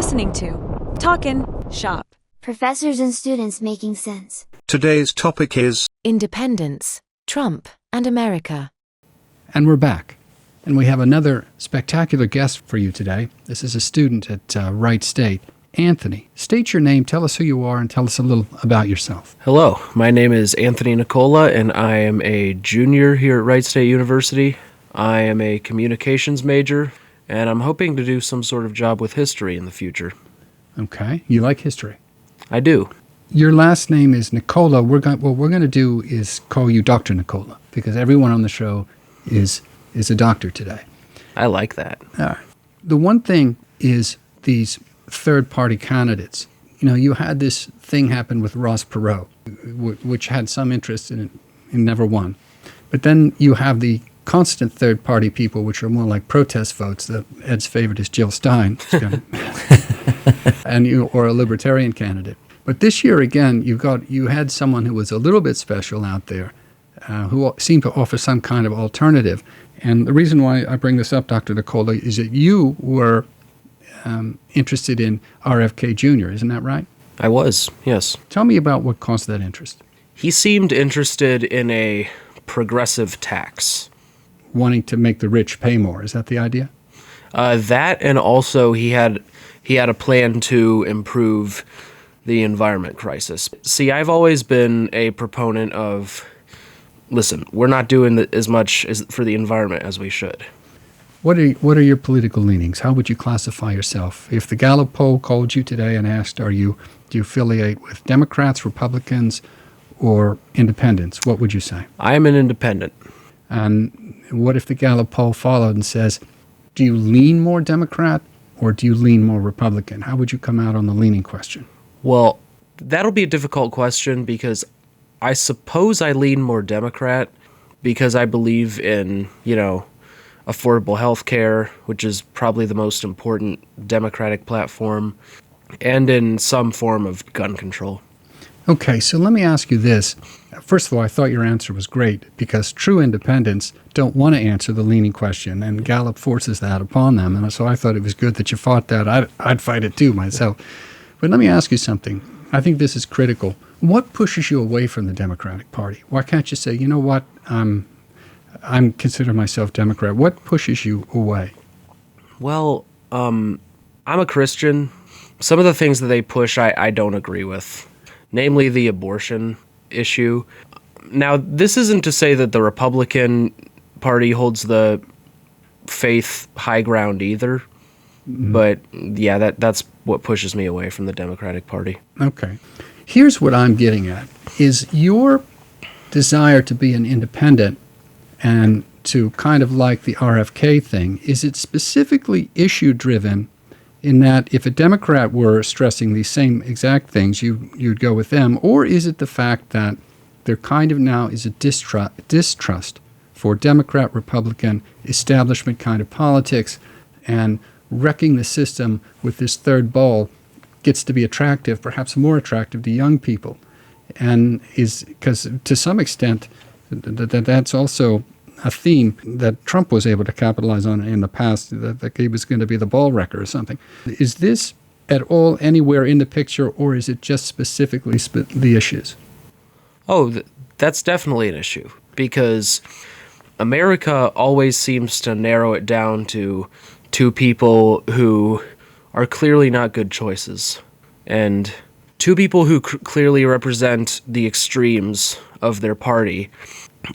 listening to Talkin' Shop. Professors and students making sense. Today's topic is Independence, Trump, and America. And we're back. And we have another spectacular guest for you today. This is a student at Wright State. Anthony, state your name, tell us who you are, and tell us a little about yourself. Hello, my name is Anthony Nicola, and I am a junior here at Wright State University. I am a communications major, and I'm hoping to do some sort of job with history in the future. Okay, you like history? I do. Your last name is Nicola. What we're going to do is call you Dr. Nicola, because everyone on the show is a doctor today. I like that. All right. The one thing is these third-party candidates. You know, you had this thing happen with Ross Perot, which had some interest in it and never won. But then you have the constant third-party people, which are more like protest votes. Ed's favorite is Jill Stein, or a libertarian candidate. But this year, again, you had someone who was a little bit special out there, who seemed to offer some kind of alternative. And the reason why I bring this up, Dr. Nicola, is that you were interested in RFK Jr., isn't that right? I was, yes. Tell me about what caused that interest. He seemed interested in a progressive tax. Wanting to make the rich pay more, is that the idea? That, and also he had a plan to improve the environment crisis. See, I've always been a proponent of, listen, we're not doing as much for the environment as we should. What are your political leanings? How would you classify yourself? If the Gallup poll called you today and asked, do you affiliate with Democrats, Republicans, or independents, what would you say? I am an independent. And what if the Gallup poll followed and says, do you lean more Democrat or do you lean more Republican? How would you come out on the leaning question? Well, that'll be a difficult question because I suppose I lean more Democrat because I believe in, affordable health care, which is probably the most important Democratic platform, and in some form of gun control. Okay, so let me ask you this. First of all, I thought your answer was great because true independents don't want to answer the leaning question, and Gallup forces that upon them. And so I thought it was good that you fought that. I'd fight it too myself. But let me ask you something. I think this is critical. What pushes you away from the Democratic Party? Why can't you say, you know what, I'm consider myself Democrat. What pushes you away? Well, I'm a Christian. Some of the things that they push I don't agree with, namely the abortion issue. Now, this isn't to say that the Republican Party holds the faith high ground either, but yeah, that's what pushes me away from the Democratic Party. Okay. Here's what I'm getting at. Is your desire to be an independent and to kind of like the RFK thing, is it specifically issue-driven in that if a Democrat were stressing these same exact things, you'd go with them? Or is it the fact that there kind of now is a distrust for Democrat, Republican, establishment kind of politics, and wrecking the system with this third ball gets to be attractive, perhaps more attractive to young people? And is because to some extent that's also a theme that Trump was able to capitalize on in the past, that he was going to be the ball wrecker or something. Is this at all anywhere in the picture, or is it just specifically the issues? Oh, that's definitely an issue, because America always seems to narrow it down to two people who are clearly not good choices, and two people who clearly represent the extremes of their party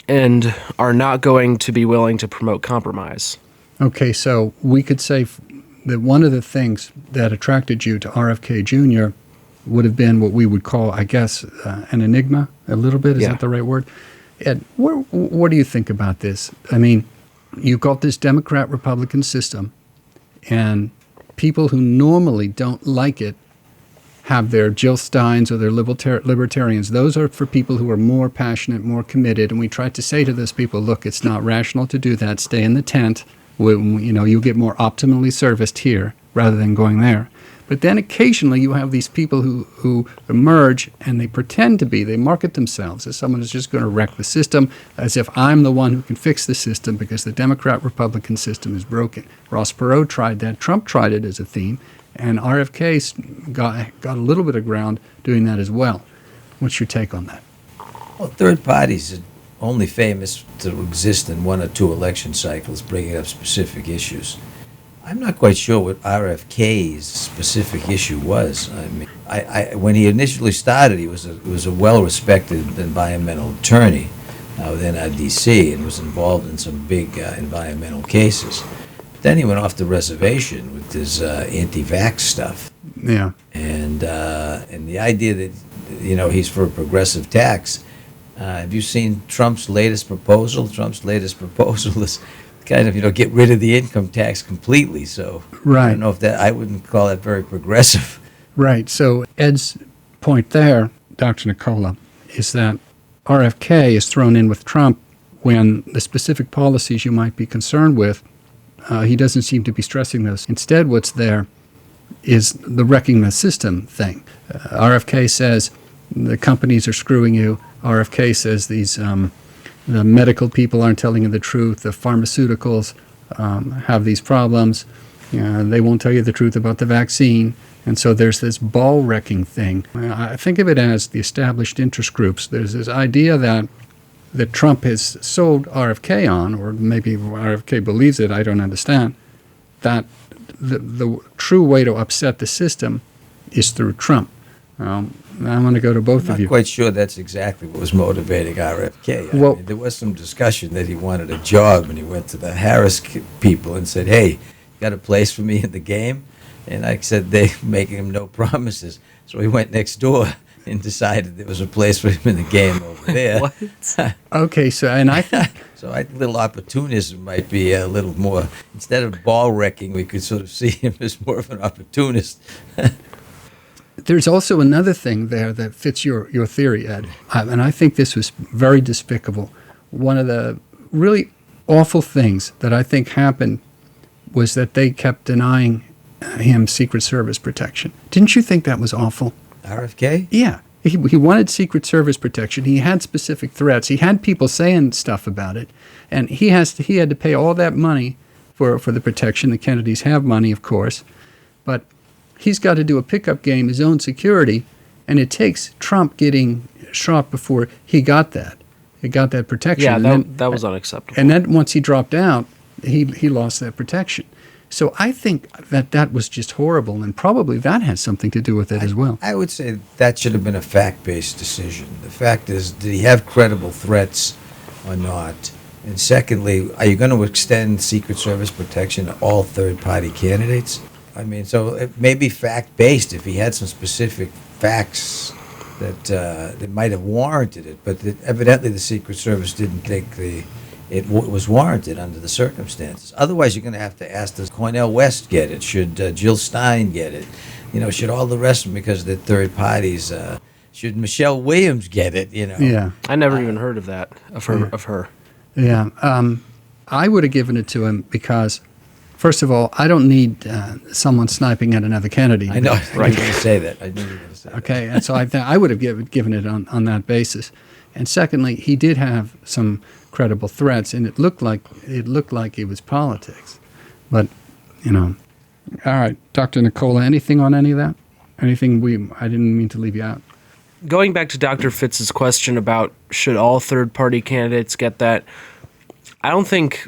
and are not going to be willing to promote compromise. Okay, so we could say that one of the things that attracted you to RFK Jr. would have been what we would call, I guess, an enigma, a little bit. Is that the right word? Ed, what do you think about this? I mean, you've got this Democrat-Republican system, and people who normally don't like it have their Jill Steins or their libertarians. Those are for people who are more passionate, more committed. And we try to say to those people, look, it's not rational to do that. Stay in the tent. You'll get more optimally serviced here rather than going there. But then occasionally you have these people who emerge and they pretend to be, they market themselves as someone who's just going to wreck the system, as if I'm the one who can fix the system because the Democrat-Republican system is broken. Ross Perot tried that. Trump tried it as a theme. And RFK's got a little bit of ground doing that as well. What's your take on that? Well, third parties are only famous to exist in one or two election cycles, bringing up specific issues. I'm not quite sure what RFK's specific issue was. I mean, when he initially started, he was a well-respected environmental attorney within D.C. and was involved in some big environmental cases. But then he went off the reservation with his anti-vax stuff. Yeah. And the idea that he's for a progressive tax. Have you seen Trump's latest proposal? Trump's latest proposal is kind of get rid of the income tax completely. So right. I don't know if I wouldn't call that very progressive. Right. So Ed's point there, Dr. Nicola, is that RFK is thrown in with Trump when the specific policies you might be concerned with, he doesn't seem to be stressing those. Instead, what's there is the wrecking the system thing. RFK says the companies are screwing you. RFK says the medical people aren't telling you the truth. The pharmaceuticals have these problems. They won't tell you the truth about the vaccine. And so there's this ball wrecking thing. I think of it as the established interest groups. There's this idea that Trump has sold RFK on, or maybe RFK believes it, I don't understand, that the true way to upset the system is through Trump. I'm going to go to both of you. I'm not quite sure that's exactly what was motivating RFK. I mean, there was some discussion that he wanted a job, and he went to the Harris people and said, "Hey, you got a place for me in the game?" And I said, they're making him no promises. So he went next door and decided there was a place for him in the game over there. What? Okay, so, and I think... So I think a little opportunism might be a little more, instead of ball wrecking, we could sort of see him as more of an opportunist. There's also another thing there that fits your theory, Ed, and I think this was very despicable. One of the really awful things that I think happened was that they kept denying him Secret Service protection. Didn't you think that was awful? RFK? Yeah. He wanted Secret Service protection. He had specific threats. He had people saying stuff about it. And he had to pay all that money for the protection. The Kennedys have money, of course. But he's got to do a pickup game, his own security. And it takes Trump getting shot before he got that. He got that protection. Yeah, that was unacceptable. And then once he dropped out, he lost that protection. So I think that was just horrible, and probably that has something to do with it as well. I would say that should have been a fact-based decision. The fact is, did he have credible threats or not? And secondly, are you going to extend Secret Service protection to all third-party candidates? I mean, so it may be fact-based if he had some specific facts that might have warranted it, but evidently the Secret Service didn't think it was warranted under the circumstances. Otherwise, you're going to have to ask, does Cornel West get it? Should Jill Stein get it? Should all the rest of them, because they're third parties, should Michelle Williams get it? Yeah. I never even heard of that, of her. Yeah. I would have given it to him because, first of all, I don't need someone sniping at another Kennedy. I know. Right. I knew you were going to say that. I knew you were going to say that. Okay, and so I would have given it on that basis. And secondly, he did have some credible threats, and it looked like it was politics. But, all right, Dr. Nicola, anything on any of that? Anything I didn't mean to leave you out. Going back to Dr. Fitz's question about should all third-party candidates get that, I don't think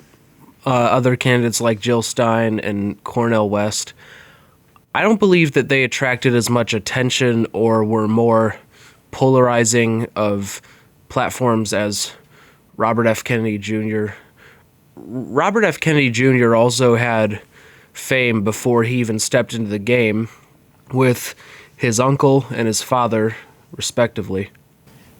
other candidates like Jill Stein and Cornel West, I don't believe that they attracted as much attention or were more polarizing of platforms as Robert F. Kennedy Jr. Robert F. Kennedy Jr. also had fame before he even stepped into the game with his uncle and his father, respectively.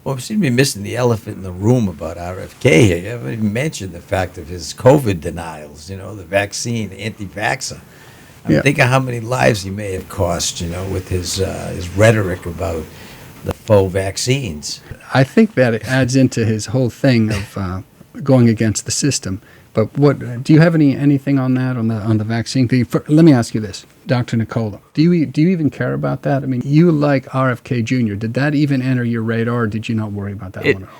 Well, we seem to be missing the elephant in the room about RFK here. You haven't even mentioned the fact of his COVID denials, the vaccine, the anti-vaxxer. Think of how many lives he may have cost, with his rhetoric about the faux vaccines. I think that it adds into his whole thing of going against the system. But what do you have anything on that on the vaccine thing? Let me ask you this, Dr. Nicola. Do you even care about that? I mean, you like RFK Jr. Did that even enter your radar, or did you not worry about that one at all?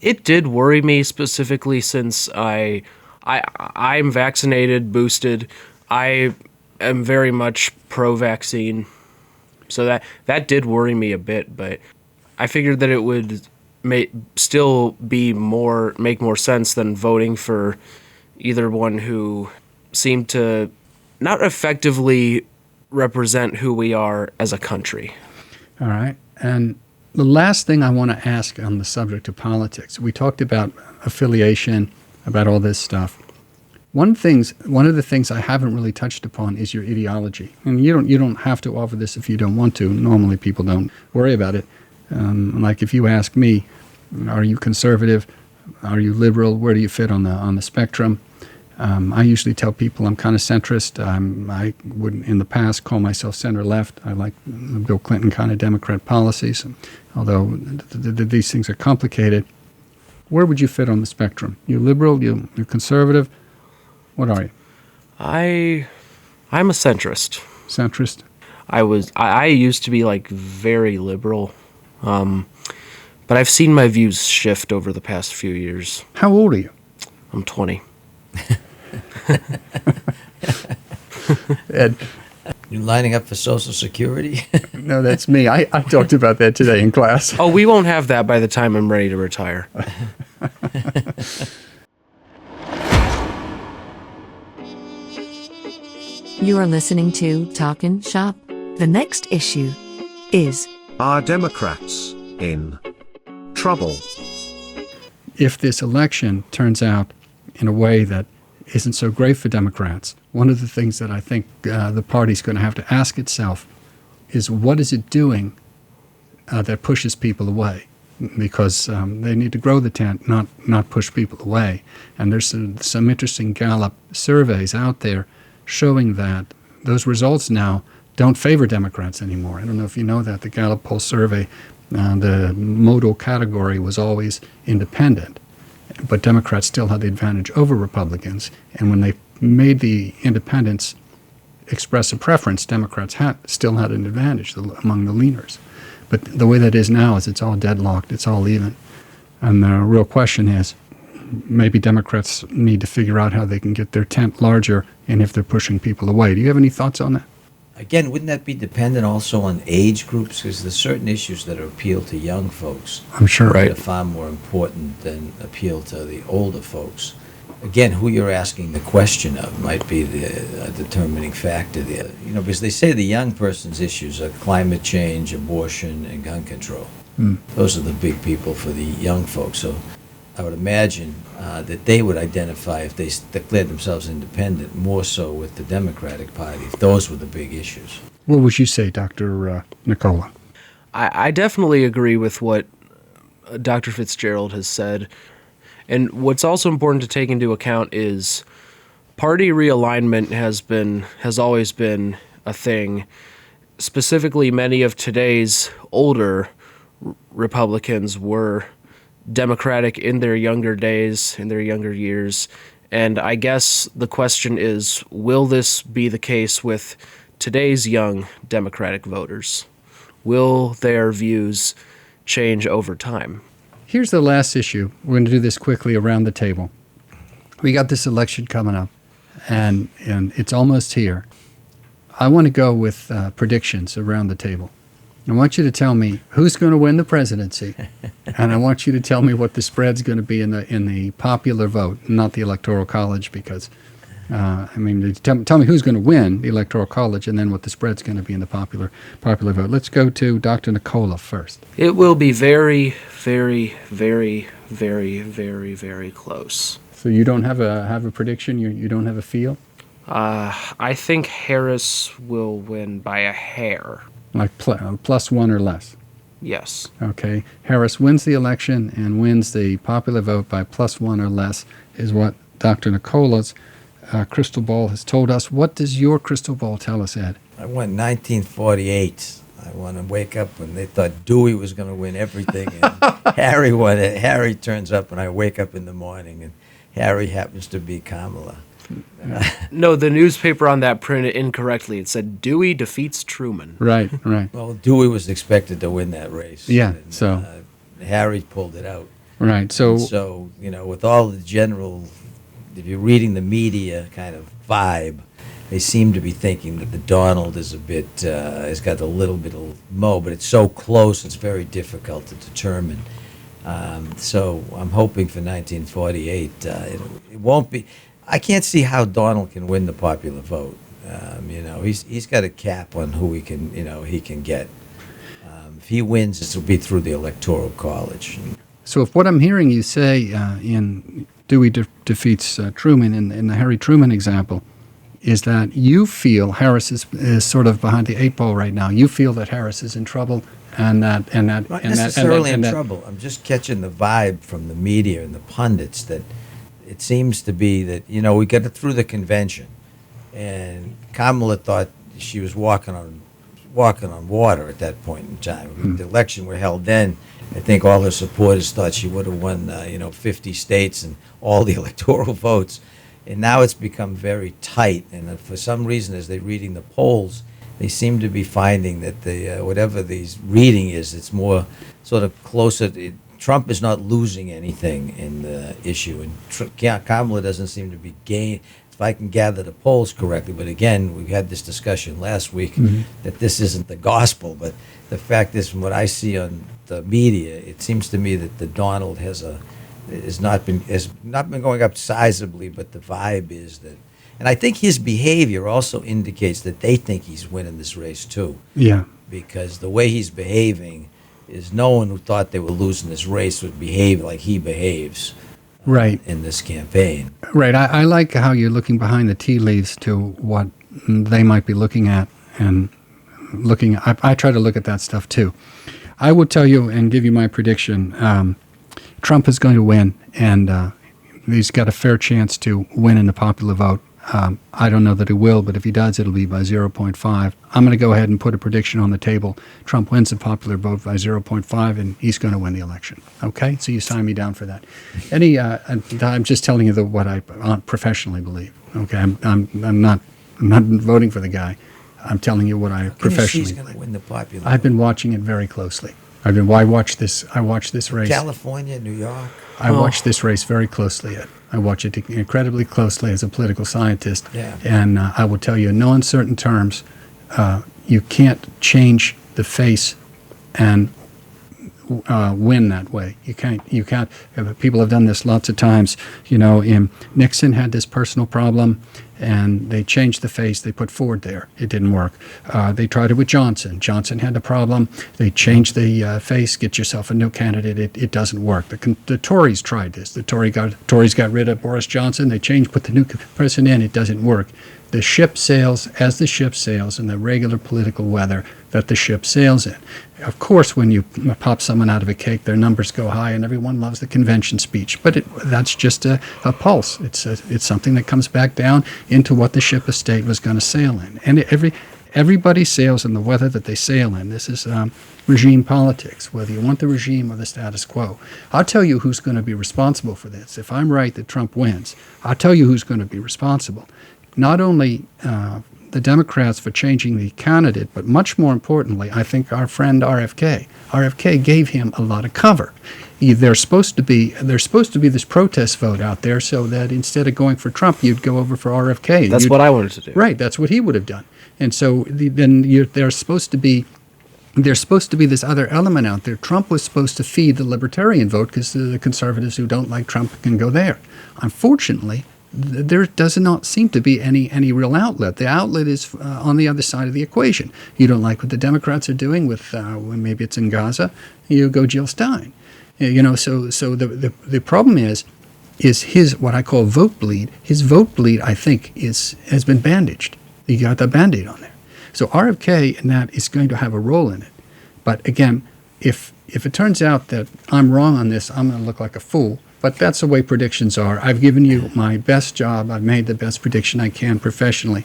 It did worry me specifically since I'm vaccinated, boosted. I am very much pro-vaccine, so that did worry me a bit. But I figured that it would still make more sense than voting for either one who seemed to not effectively represent who we are as a country. All right. And the last thing I want to ask on the subject of politics, we talked about affiliation, about all this stuff. One of the things I haven't really touched upon is your ideology. And you don't have to offer this if you don't want to. Normally people don't worry about it. Like if you ask me, are you conservative? Are you liberal? Where do you fit on the spectrum? I usually tell people I'm kind of centrist. I would, in the past, call myself center-left. I like Bill Clinton kind of Democrat policies, although these things are complicated. Where would you fit on the spectrum? You liberal? You conservative? What are you? I'm a centrist. Centrist? I used to be like very liberal, but I've seen my views shift over the past few years. How old are you? I'm 20. Ed? You lining up for Social Security? No, that's me. I talked about that today in class. Oh, we won't have that by the time I'm ready to retire. You are listening to Talkin' Shop. The next issue is Are Democrats in trouble? If this election turns out in a way that isn't so great for Democrats, one of the things that I think the party's going to have to ask itself is what is it doing that pushes people away? Because they need to grow the tent, not push people away. And there's some interesting Gallup surveys out there showing that those results now don't favor Democrats anymore. I don't know if you know that. The Gallup poll survey, the modal category was always independent, but Democrats still had the advantage over Republicans. And when they made the independents express a preference, Democrats still had an advantage among the leaners. But the way that is now is it's all deadlocked, it's all even. And the real question is, maybe Democrats need to figure out how they can get their tent larger and if they're pushing people away. Do you have any thoughts on that? Again, wouldn't that be dependent also on age groups? Because there's certain issues that appeal to young folks I'm sure. that are far more important than appeal to the older folks. Again, who you're asking the question of might be the determining factor there. You know, because they say the young person's issues are climate change, abortion, and gun control. Those are the big people for the young folks. So I would imagine that they would identify, if they declared themselves independent, more so with the Democratic Party, if those were the big issues. What would you say, Dr. Nicola? I definitely agree with what Dr. Fitzgerald has said. And what's also important to take into account is party realignment has always been a thing. Specifically, many of today's older Republicans were Democratic in their younger days, in their younger years. And I guess the question is, will this be the case with today's young Democratic voters? Will their views change over time? Here's the last issue. We're going to do this quickly around the table. We got this election coming up, and it's almost here. I want to go with predictions around the table. I want you to tell me who's going to win the presidency, and I want you to tell me what the spread's going to be in the popular vote, not the Electoral College, because tell me who's going to win the Electoral College, and then what the spread's going to be in the popular vote. Let's go to Dr. Nicola first. It will be very, very, very, very, very, very close. So you don't have a prediction? You don't have a feel? I think Harris will win by a hair. Like plus one or less? Yes. Okay. Harris wins the election and wins the popular vote by plus one or less is what Dr. Nicola's crystal ball has told us. What does your crystal ball tell us, Ed? I went 1948. I want to wake up when they thought Dewey was going to win everything, and Harry won it. Harry turns up, and I wake up in the morning, and Harry happens to be Kamala. No, the newspaper on that printed incorrectly. It said Dewey defeats Truman. Right. Well, Dewey was expected to win that race. Yeah, and, so. Harry pulled it out. Right, So, with all the general, if you're reading the media kind of vibe, they seem to be thinking that the Donald is a bit, has got a little bit of mo, but it's so close, it's very difficult to determine. So I'm hoping for 1948. It won't be. I can't see how Donald can win the popular vote. He's got a cap on who he can get. If he wins, this will be through the Electoral College. So if what I'm hearing you say in Dewey defeats Truman in the Harry Truman example is that you feel Harris is sort of behind the eight ball right now. You feel that Harris is in trouble, and that Not necessarily in trouble. I'm just catching the vibe from the media and the pundits that it seems to be that we got it through the convention, and Kamala thought she was walking on water at that point in time. The election were held then. I think all her supporters thought she would have won, 50 states and all the electoral votes. And now it's become very tight. And for some reason, as they're reading the polls, they seem to be finding that whatever the reading is, it's more sort of closer. Trump is not losing anything in the issue, and Kamala doesn't seem to be gaining. If I can gather the polls correctly, but again, we had this discussion last week that this isn't the gospel. But the fact is, from what I see on the media, it seems to me that the Donald has not been going up sizably, but the vibe is that, and I think his behavior also indicates that they think he's winning this race too. Yeah, because the way he's behaving is no one who thought they were losing this race would behave like he behaves. Right. In this campaign. Right. I like how you're looking behind the tea leaves to what they might be looking at and looking. I try to look at that stuff too. I will tell you and give you my prediction. Trump is going to win, and he's got a fair chance to win in the popular vote. I don't know that he will, but if he does, it'll be by 0.5. I'm going to go ahead and put a prediction on the table. Trump wins the popular vote by 0.5, and he's going to win the election. Okay? So you sign me down for that. I'm just telling you what I professionally believe. Okay? I'm not voting for the guy. I'm telling you what I professionally believe. He's going to win the popular I've been watching it very closely. I watched this race. California, New York. I watch this race very closely. I watch it incredibly closely as a political scientist. Yeah. And I will tell you in no uncertain terms, you can't change the face and win that way. You can't. People have done this lots of times. Nixon had this personal problem, and they changed the face. They put Ford there. It didn't work. They tried it with Johnson. Johnson had the problem. They changed the face. Get yourself a new candidate. It doesn't work. The Tories tried this. The Tories got rid of Boris Johnson. They put the new person in. It doesn't work. The ship sails as the ship sails in the regular political weather that the ship sails in. Of course, when you pop someone out of a cake, their numbers go high, and everyone loves the convention speech. But that's just a pulse. It's something that comes back down into what the ship of state was going to sail in. And everybody sails in the weather that they sail in. This is regime politics, whether you want the regime or the status quo. I'll tell you who's going to be responsible for this. If I'm right that Trump wins, I'll tell you who's going to be responsible. Not only the Democrats for changing the candidate, but much more importantly, I think our friend RFK. RFK gave him a lot of cover. There's supposed to be this protest vote out there, so that instead of going for Trump, you'd go over for RFK. That's what I wanted to do. Right, that's what he would have done. And so there's supposed to be this other element out there. Trump was supposed to feed the libertarian vote because the conservatives who don't like Trump can go there. Unfortunately, there does not seem to be any real outlet. The outlet is on the other side of the equation. You don't like what the Democrats are doing with maybe it's in Gaza, you go Jill Stein. So the problem is his what I call vote bleed. His vote bleed, I think, has been bandaged. You got the Band-Aid on there. So RFK in that is going to have a role in it. But again, if it turns out that I'm wrong on this, I'm going to look like a fool. But that's the way predictions are. I've given you my best job. I've made the best prediction I can professionally.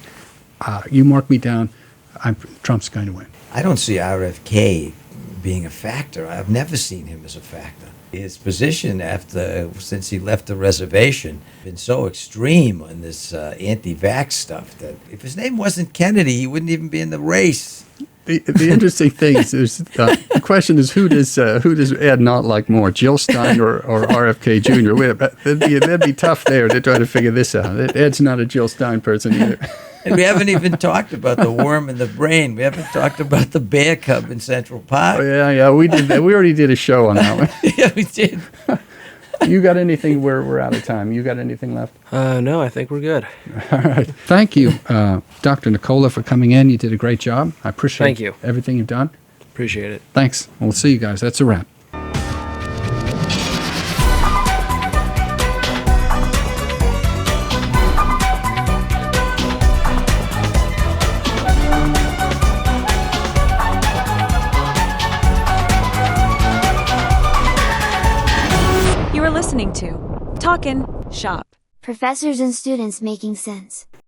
You mark me down. Trump's going to win. I don't see RFK being a factor. I've never seen him as a factor. His position since he left the reservation been so extreme on this anti-vax stuff that if his name wasn't Kennedy, he wouldn't even be in the race. The interesting thing is, the question is who does Ed not like more, Jill Stein or RFK Jr.? That'd be tough there to try to figure this out. Ed's not a Jill Stein person either. And we haven't even talked about the worm in the brain. We haven't talked about the bear cub in Central Park. Oh, yeah, we did that. We already did a show on that one. Yeah, we did. You got anything? We're out of time. You got anything left? No, I think we're good. All right. Thank you, Dr. Nicola, for coming in. You did a great job. I appreciate Thank you. everything you've done. Appreciate it. Thanks. We'll see you guys. That's a wrap. You are listening to Talkin' Shop. Professors and students making sense.